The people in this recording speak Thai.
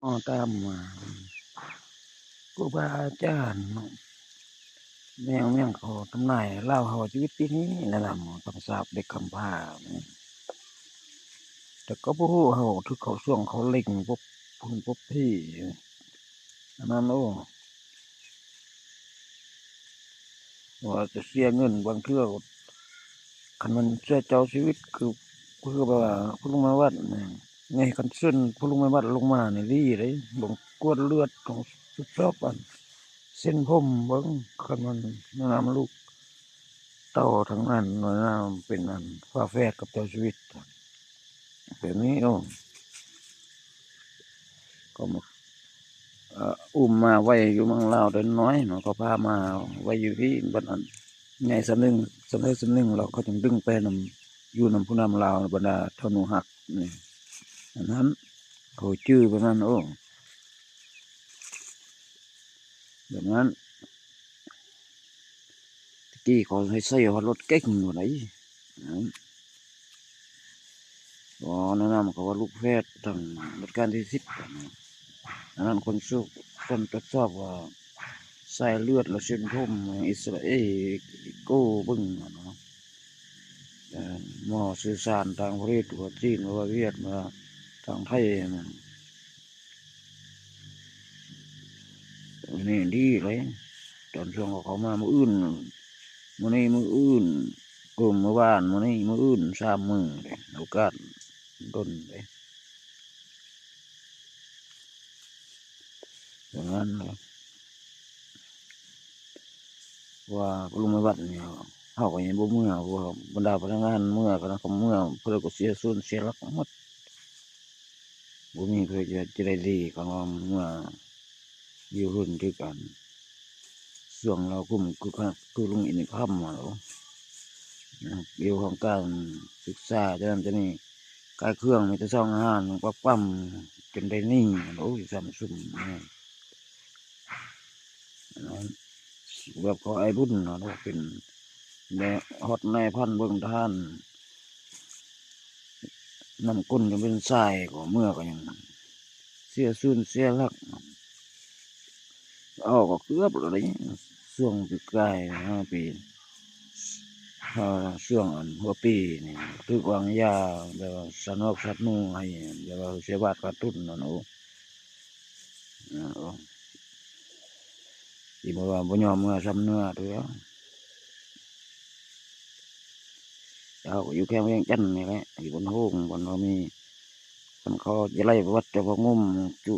อ๋อตามมาครูบาอาจารย์แม่งเขาทำนายเล่าเขาว่าชีวิตปีนี้นั่นล่ะหมอต้องสาบเด็กกำพร้าแต่ก็บ่รู้เขาถึกเขาช่วงเขาเล็งพวกพุ่นพวกพี่อันนั้นโอ้ว่าจะเสียเงินบางเทื่อคันมันเสียเจ้าชีวิตคือว่าผู้ลงมาวัดนี่ไงคันซึ่นผู้ลงมาวัดลงมานี่ลีเลยบ่งกวดเลือดของสุดซอกอันเส้นผมเบิ่งคันมันน้ำลูกเต้าทั้งนั้นน้ำเป็นอันฝาแฝดกับเจ้าชีวิตแบบนี้โอ้ก็มาอุ้มมาไว้อยู่เมืองลาวแต่น้อยเนาะก็พามาไว้อยู่ที่บ้านนั้นใหญ่สำนึงเราก็จึงดึงไปนำอยู่นำผู้นำลาวบรรดาธนูหักนี่อันนั้นเขาชื่อแบบนั้นโอ้แบบนั้นตะกี้เขาให้ใส่ว่ารถเก๋งอยู่ไหนอ๋อนั่นน่ะมันก็ว่าลูกแพทย์ทางรัชกาลที่10อันนั้นคนสู้คนทดสอบว่าสายเลือดและเส้นผมอิสราเอลโก้เบิ่งอะเนาะหมอสื่อสารทางประเทศว่าจีนว่าเวียดมาทางไทยนั่นนี่ดีเลยตอนช่วงเขามามื้ออื่นมื้อนี้มื้ออื่นมื้อวานมื้อนี้มื้ออื่น3มื้อเลยโอกาสดนเลยอย่างนั้นเลยว่าลุงไม่บัดเนี่ยเขาก็ยังบ่เมื่อว่าบรรดาพนักงานเมื่อก็เขาเมื่อเพิ่นก็เสียส่วนเสียหลักหมดบ่มีเพื่อจะได้ดีก็ว่าเมื่ออยู่รุ่นคือกันช่วงเราคุมคือลุงอินคำว่าเกี่ยวของการศึกษาจะนั้นจะนี่กายเครื่องมีแต่ซ่องอาหารปั๊บปั๊มจนได้นี่โอ้ยซ้ำซุ่มแบบเขาไอ้บุญเนาะเป็นแม่ฮอดนายพันเบิ่งท่านน้ำก้นจะเป็นทรายก็เมื่อก็ยังเสียสูญเสียหลักเอาก็เกือบอะไรช่วงปีกาย5 ปีช่วงหัวปีนี่คือวางยาแบบสนอกสัตว์นู่ให้แบบเสียบาทกระตุ้นนั่นโอ้ที่บอกว่าบ่ยอมเมื่อซ้ำเนื้อตัวเราอยู่แค่เวียงจันทน์นี่แหละอยู่บนโฮงบนเรามีคนเขาจะไล่วัดจะพงุ่มจุ